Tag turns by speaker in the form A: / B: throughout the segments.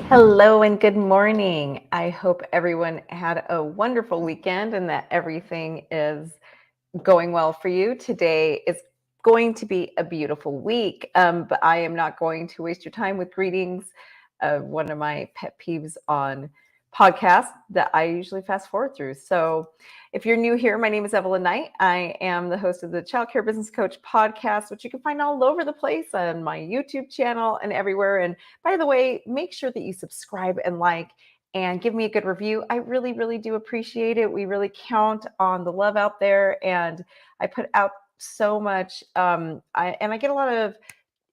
A: Hello and good morning. I hope everyone had a wonderful weekend and that everything is going well for you. Today is going to be a beautiful week, but I am not going to waste your time with greetings. One of my pet peeves on podcasts that I usually fast forward through. So, if you're new here, my name is Evelyn Knight. I am the host of the Child Care Business Coach podcast, which you can find all over the place on my YouTube channel and everywhere. And by the way, make sure that you subscribe and like and give me a good review. I really, really do appreciate it. We really count on the love out there, and I put out so much. I get a lot of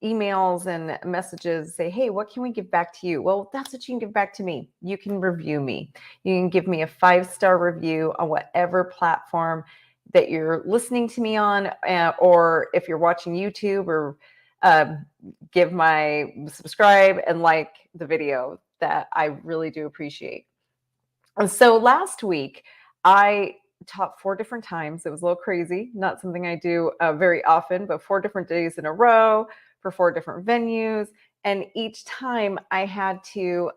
A: emails and messages say, hey, what can we give back to you? Well, that's what you can give back to me. You can review me. You can give me a 5-star review on whatever platform that you're listening to me on, or if you're watching YouTube, or give my subscribe and like the video. That I really do appreciate. And so last week, I taught 4 different times. It was a little crazy, not something I do very often, but 4 different days in a row for 4 different venues. And each time I had to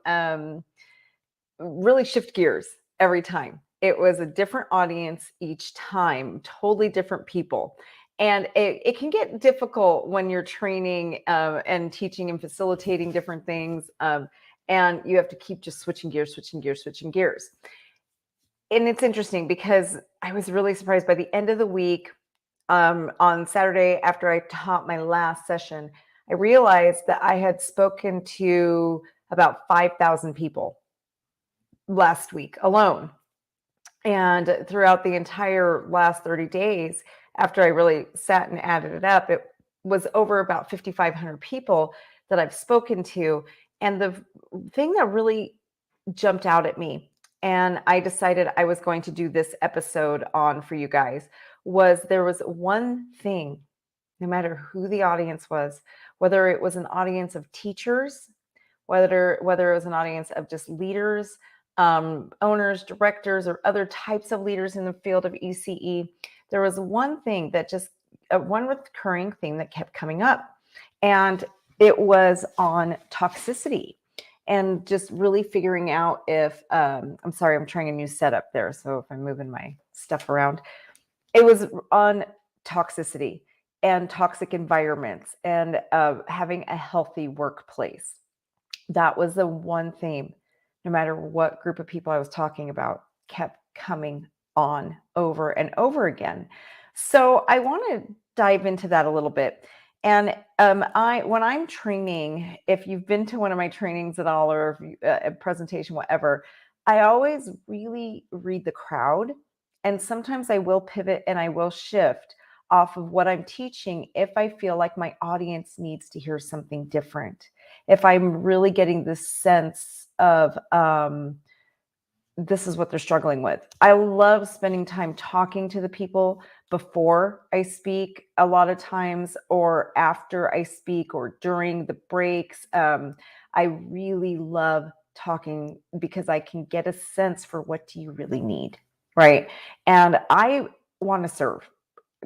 A: really shift gears every time. It was a different audience each time, totally different people. And it can get difficult when you're training and teaching and facilitating different things. And you have to keep just switching gears. And it's interesting because I was really surprised by the end of the week, on Saturday after I taught my last session, I realized that I had spoken to about 5,000 people last week alone. And throughout the entire last 30 days, after I really sat and added it up, it was over about 5,500 people that I've spoken to. And the thing that really jumped out at me, and I decided I was going to do this episode on for you guys, was there was one thing, no matter who the audience was, whether it was an audience of teachers, whether it was an audience of just leaders, owners, directors, or other types of leaders in the field of ECE, there was one thing that just one recurring theme that kept coming up, and it was on toxicity. And just really figuring out if I'm sorry, I'm trying a new setup there, so if I'm moving my stuff around, it was on toxicity and toxic environments and having a healthy workplace. That was the one theme, no matter what group of people I was talking about, kept coming on over and over again. So I want to dive into that a little bit. And when I'm training, if you've been to one of my trainings at all, or a presentation, whatever, I always really read the crowd. And sometimes I will pivot and I will shift off of what I'm teaching if I feel like my audience needs to hear something different. If I'm really getting this sense of this is what they're struggling with. I love spending time talking to the people before I speak a lot of times, or after I speak, or during the breaks. I really love talking because I can get a sense for what do you really need, right? And I want to serve.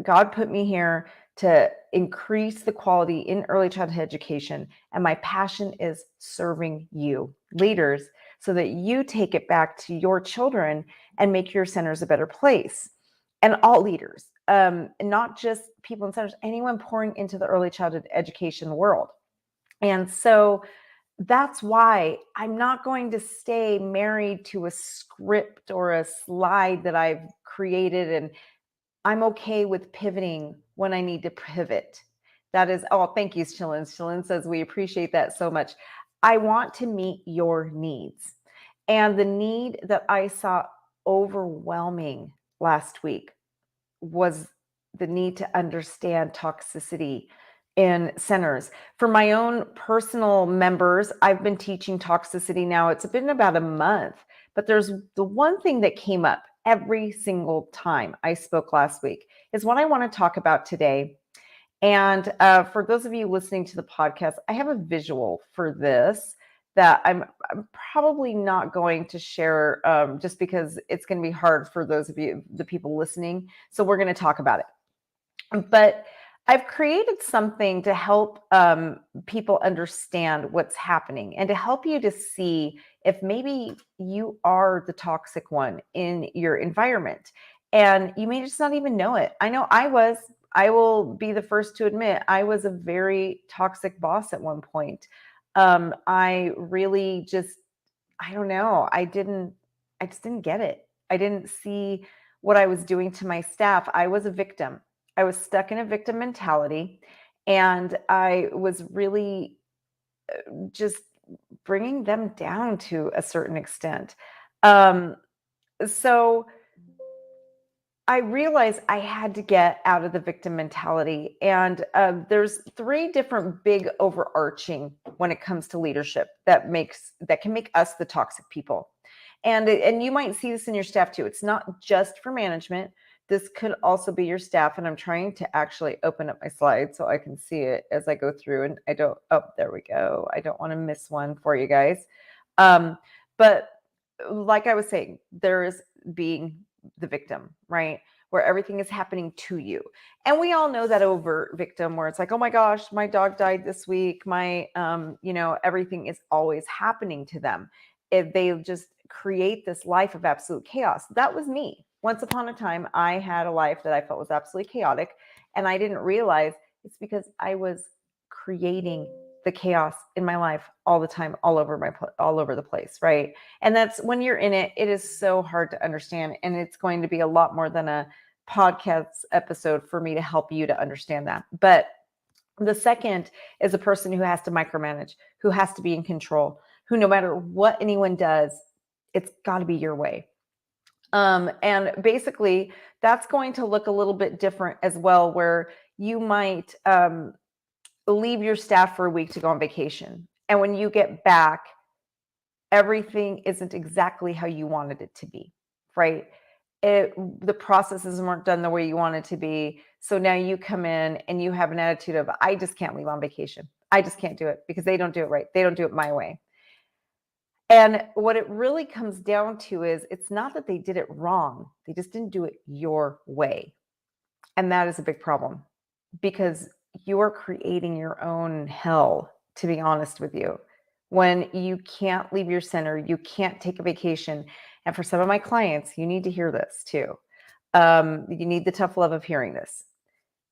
A: God put me here to increase the quality in early childhood education. And my passion is serving you, leaders, so that you take it back to your children and make your centers a better place. And all leaders, not just people in centers, anyone pouring into the early childhood education world. And so that's why I'm not going to stay married to a script or a slide that I've created, and I'm okay with pivoting when I need to pivot. That is, oh, thank you, Shilin. Shilin says, we appreciate that so much. I want to meet your needs. And the need that I saw overwhelming last week was the need to understand toxicity in centers. For my own personal members, I've been teaching toxicity now. It's been about a month, but there's the one thing that came up every single time I spoke last week is what I want to talk about today. And for those of you listening to the podcast, I have a visual for this that I'm probably not going to share, just because it's going to be hard for those of you, the people listening. So we're going to talk about it. But I've created something to help people understand what's happening and to help you to see if maybe you are the toxic one in your environment. And you may just not even know it. I know I was. I will be the first to admit I was a very toxic boss at one point. I really just, I don't know. I just didn't get it. I didn't see what I was doing to my staff. I was a victim. I was stuck in a victim mentality, and I was really just bringing them down to a certain extent. Um, so I realized I had to get out of the victim mentality. And there's three different big overarching when it comes to leadership that can make us the toxic people. And you might see this in your staff too. It's not just for management. This could also be your staff. And I'm trying to actually open up my slides so I can see it as I go through. And I don't, oh, there we go. I don't want to miss one for you guys. But like I was saying, there is being the victim, right? Where everything is happening to you. And we all know that overt victim where it's like, oh my gosh, my dog died this week. My, everything is always happening to them. If they just create this life of absolute chaos. That was me. Once upon a time, I had a life that I felt was absolutely chaotic. And I didn't realize it's because I was creating the chaos in my life all the time, all over the place, right? And that's when you're in it, it is so hard to understand. And it's going to be a lot more than a podcast episode for me to help you to understand that. But the second is a person who has to micromanage, who has to be in control, who no matter what anyone does, it's got to be your way. And basically, that's going to look a little bit different as well, where you might leave your staff for a week to go on vacation. And when you get back, everything isn't exactly how you wanted it to be, right? The processes weren't done the way you wanted to be. So now you come in and you have an attitude of, I just can't leave on vacation. I just can't do it because they don't do it right. They don't do it my way. And what it really comes down to is it's not that they did it wrong. They just didn't do it your way. And that is a big problem because you're creating your own hell, to be honest with you. When you can't leave your center, you can't take a vacation. And for some of my clients, you need to hear this too. You need the tough love of hearing this.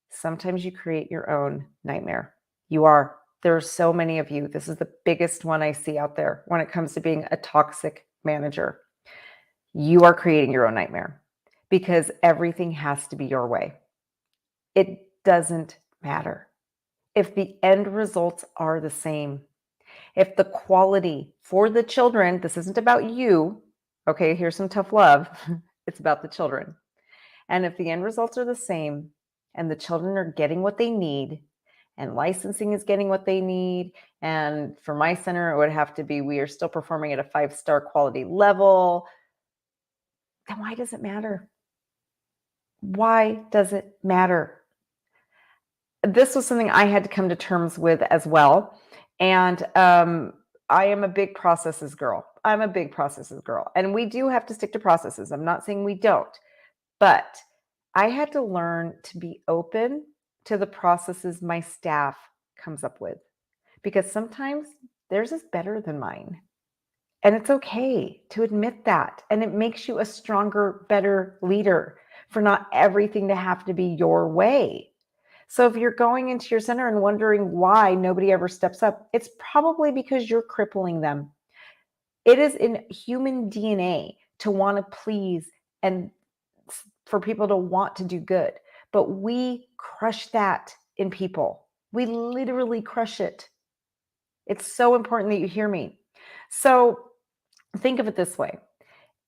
A: Sometimes you create your own nightmare. There are so many of you. This is the biggest one I see out there when it comes to being a toxic manager. You are creating your own nightmare because everything has to be your way. It doesn't matter if the end results are the same. If the quality for the children, this isn't about you. Okay, here's some tough love. It's about the children. And if the end results are the same and the children are getting what they need and licensing is getting what they need, and for my center, it would have to be we are still performing at a 5-star quality level, then why does it matter? Why does it matter? This was something I had to come to terms with as well. And I am a big processes girl. I'm a big processes girl. And we do have to stick to processes. I'm not saying we don't. But I had to learn to be open to the processes my staff comes up with because sometimes theirs is better than mine. And it's okay to admit that. And it makes you a stronger, better leader for not everything to have to be your way. So if you're going into your center and wondering why nobody ever steps up, it's probably because you're crippling them. It is in human DNA to want to please and for people to want to do good. But we crush that in people. We literally crush it. It's so important that you hear me. So think of it this way.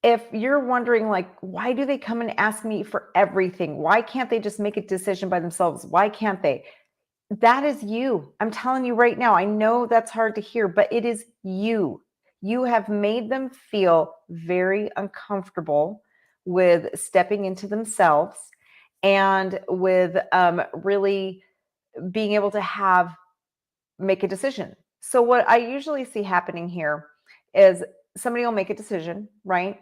A: If you're wondering, like, why do they come and ask me for everything? Why can't they just make a decision by themselves? Why can't they? That is you. I'm telling you right now. I know that's hard to hear, but it is you. You have made them feel very uncomfortable with stepping into themselves and with really being able to make a decision. So what I usually see happening here is somebody will make a decision, right?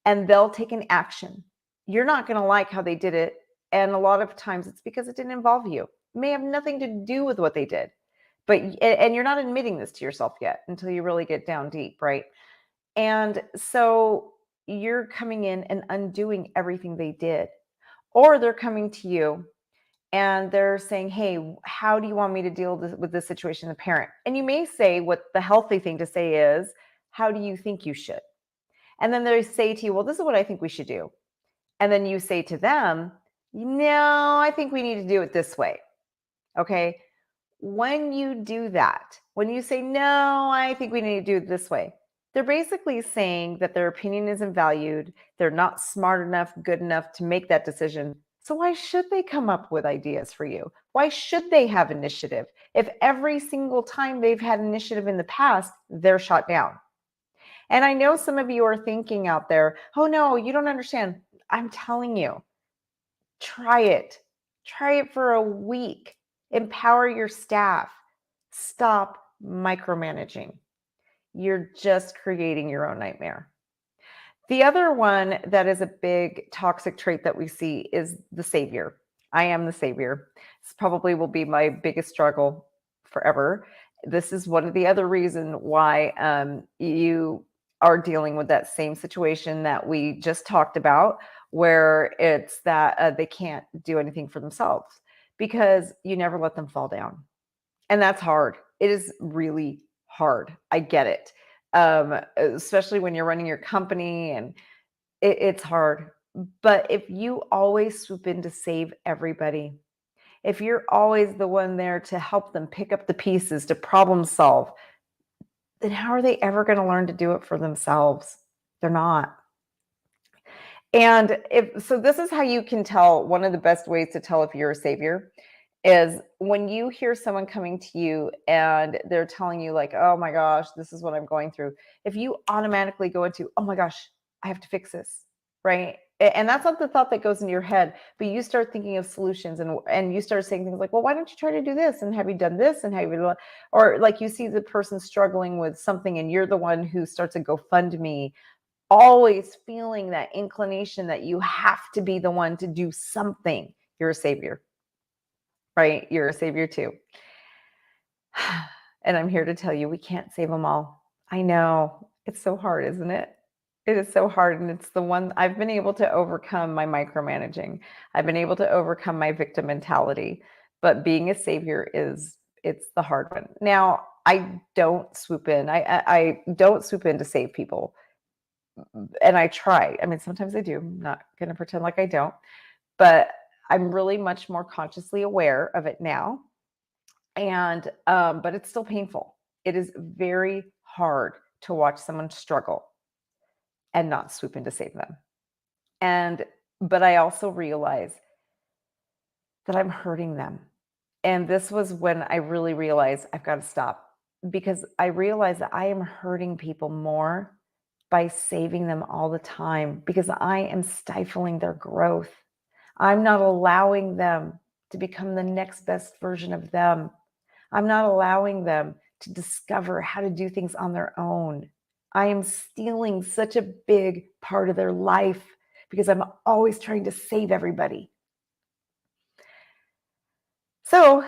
A: And they'll take an action. You're not going to like how they did it. And a lot of times it's because it didn't involve you. may have nothing to do with what they did. And you're not admitting this to yourself yet until you really get down deep, right? And so you're coming in and undoing everything they did. Or they're coming to you and they're saying, hey, how do you want me to deal with this situation as a parent? And you may say what the healthy thing to say is, how do you think you should? And then they say to you, well, this is what I think we should do. And then you say to them, no, I think we need to do it this way. Okay. When you do that, when you say, no, I think we need to do it this way, they're basically saying that their opinion isn't valued. They're not smart enough, good enough to make that decision. So why should they come up with ideas for you? Why should they have initiative if every single time they've had initiative in the past, they're shot down? And I know some of you are thinking out there, oh no, you don't understand. I'm telling you, try it. Try it for a week. Empower your staff. Stop micromanaging. You're just creating your own nightmare. The other one that is a big toxic trait that we see is the savior. I am the savior. This probably will be my biggest struggle forever. This is one of the other reasons why you are dealing with that same situation that we just talked about, where it's that they can't do anything for themselves because you never let them fall down. And that's hard. It is really hard. I get it. Especially when you're running your company and it's hard. But if you always swoop in to save everybody, if you're always the one there to help them pick up the pieces to problem solve, then how are they ever going to learn to do it for themselves? They're not. And this is how you can tell. One of the best ways to tell if you're a savior is when you hear someone coming to you and they're telling you like, oh my gosh, this is what I'm going through. If you automatically go into, oh my gosh, I have to fix this, right? And that's not the thought that goes into your head, but you start thinking of solutions and you start saying things like, well, why don't you try to do this? And have you done this? And have you done, or like you see the person struggling with something and you're the one who starts a GoFundMe, always feeling that inclination that you have to be the one to do something. You're a savior, right? You're a savior too. And I'm here to tell you, we can't save them all. I know it's so hard, isn't it? It is so hard. And it's the one I've been able to overcome my micromanaging. I've been able to overcome my victim mentality, but being a savior it's the hard one. Now, I don't swoop in. I don't swoop in to save people. And I try. I mean, sometimes I do. I'm not going to pretend like I don't, but I'm really much more consciously aware of it now. And but it's still painful. It is very hard to watch someone struggle and not swoop in to save them. But I also realize that I'm hurting them. And this was when I really realized I've got to stop, because I realized that I am hurting people more by saving them all the time because I am stifling their growth. I'm not allowing them to become the next best version of them. I'm not allowing them to discover how to do things on their own. I am stealing such a big part of their life because I'm always trying to save everybody. So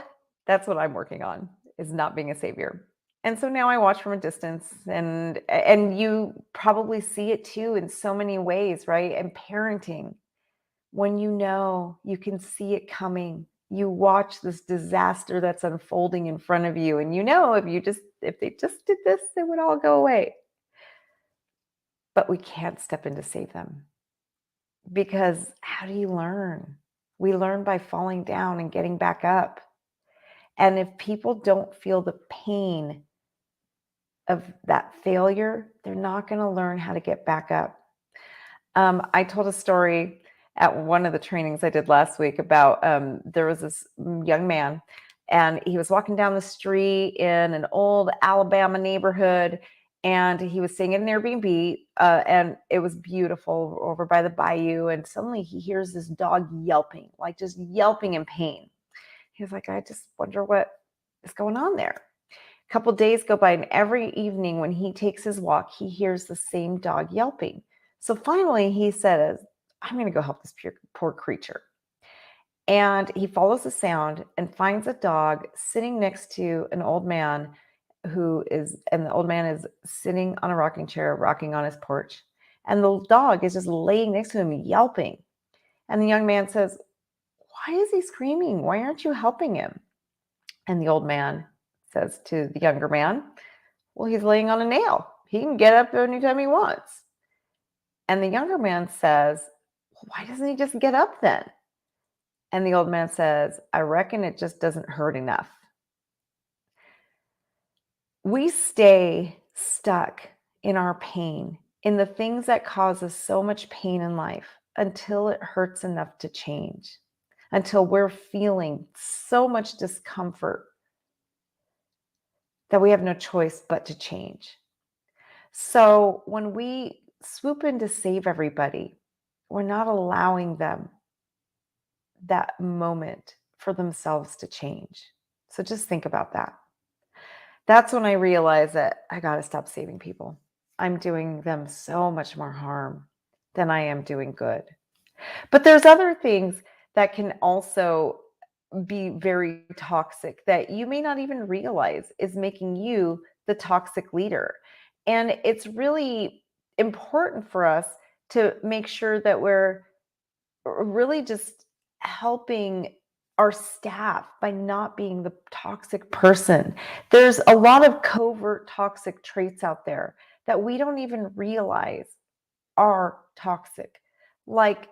A: that's what I'm working on, is not being a savior. And so now I watch from a distance, and you probably see it too in so many ways, right? And parenting, when you can see it coming. You watch this disaster that's unfolding in front of you, and if they just did this, it would all go away. But we can't step in to save them, because how do you learn? We learn by falling down and getting back up. And if people don't feel the pain of that failure, they're not going to learn how to get back up. I told a story at one of the trainings I did last week about there was this young man, and he was walking down the street in an old Alabama neighborhood, and he was staying in an Airbnb, and it was beautiful over by the bayou. And suddenly he hears this dog yelping, like just yelping in pain. He was like, I just wonder what is going on there. A couple days go by, and every evening when he takes his walk, he hears the same dog yelping. So finally he says, I'm going to go help this poor creature. And he follows the sound and finds a dog sitting next to an old man and the old man is sitting on a rocking chair, rocking on his porch. And the dog is just laying next to him, yelping. And the young man says, "Why is he screaming? Why aren't you helping him?" And the old man says to the younger man, "Well, he's laying on a nail. He can get up anytime he wants." And the younger man says, "Well, why doesn't he just get up then?" And the old man says, "I reckon it just doesn't hurt enough." We stay stuck in our pain, in the things that cause us so much pain in life until it hurts enough to change, until we're feeling so much discomfort that we have no choice but to change. So when we swoop in to save everybody, we're not allowing them that moment for themselves to change. So just think about that. That's when I realized that I got to stop saving people. I'm doing them so much more harm than I am doing good. But there's other things that can also be very toxic that you may not even realize is making you the toxic leader. And it's really important for us to make sure that we're really just helping our staff by not being the toxic person. There's a lot of covert toxic traits out there that we don't even realize are toxic. Like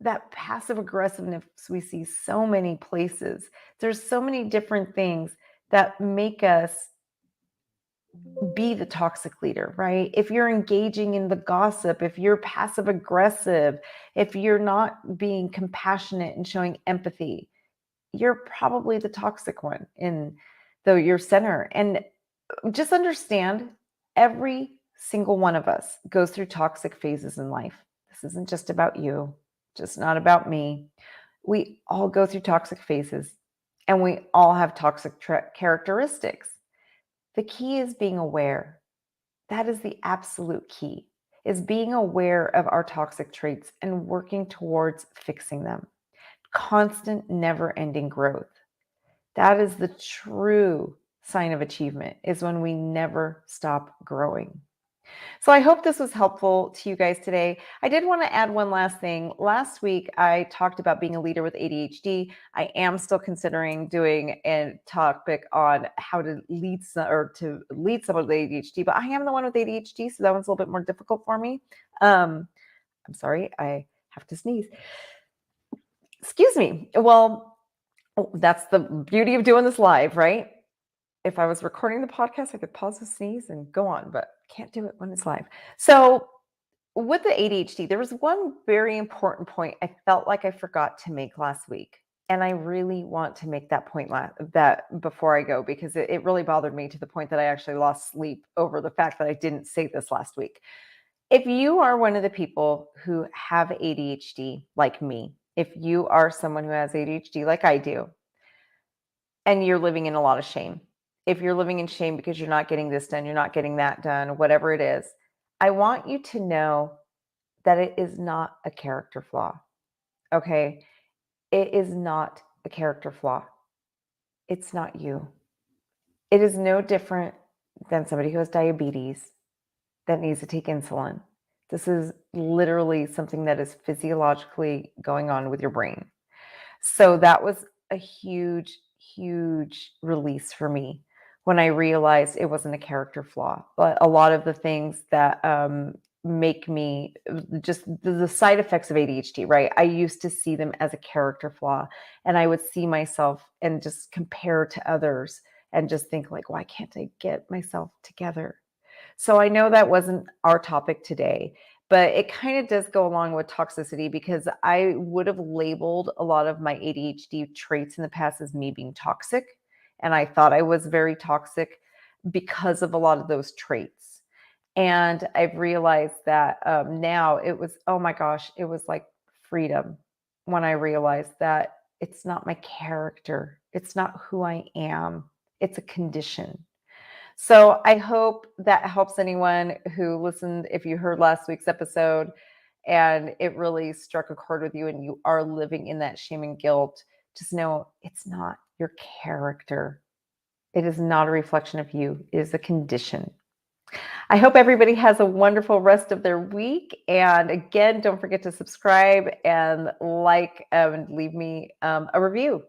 A: that passive aggressiveness we see so many places. There's so many different things that make us be the toxic leader, right? If you're engaging in the gossip, if you're passive aggressive, if you're not being compassionate and showing empathy, you're probably the toxic one in your center. And just understand every single one of us goes through toxic phases in life. This isn't just about you, just not about me. We all go through toxic phases and we all have toxic characteristics. The key is being aware. That is the absolute key, is being aware of our toxic traits and working towards fixing them. Constant, never-ending growth. That is the true sign of achievement, is when we never stop growing. So I hope this was helpful to you guys today. I did want to add one last thing. Last week, I talked about being a leader with ADHD. I am still considering doing a topic on how to lead someone with ADHD, but I am the one with ADHD, so that one's a little bit more difficult for me. I'm sorry, I have to sneeze. Excuse me. Well, that's the beauty of doing this live, right? If I was recording the podcast, I could pause the sneeze and go on, but can't do it when it's live. So with the ADHD, there was one very important point I felt like I forgot to make last week. And I really want to make that point that before I go, because it really bothered me to the point that I actually lost sleep over the fact that I didn't say this last week. If you are one of the people who have ADHD like me, if you are someone who has ADHD like I do, and you're living in a lot of shame, if you're living in shame because you're not getting this done, you're not getting that done, whatever it is, I want you to know that it is not a character flaw. Okay. It is not a character flaw. It's not you. It is no different than somebody who has diabetes that needs to take insulin. This is literally something that is physiologically going on with your brain. So that was a huge, huge release for me when I realized it wasn't a character flaw. But a lot of the things that make me just the side effects of ADHD, right? I used to see them as a character flaw, and I would see myself and just compare to others and just think like, why can't I get myself together? So I know that wasn't our topic today, but it kind of does go along with toxicity, because I would have labeled a lot of my ADHD traits in the past as me being toxic. And I thought I was very toxic because of a lot of those traits. And I've realized that now it was, oh my gosh, it was like freedom when I realized that it's not my character. It's not who I am. It's a condition. So I hope that helps anyone who listened, if you heard last week's episode. and it really struck a chord with you and you are living in that shame and guilt, just know it's not your character. It is not a reflection of you. It is a condition. I hope everybody has a wonderful rest of their week. And again, don't forget to subscribe and like and leave me a review.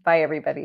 A: Bye, everybody.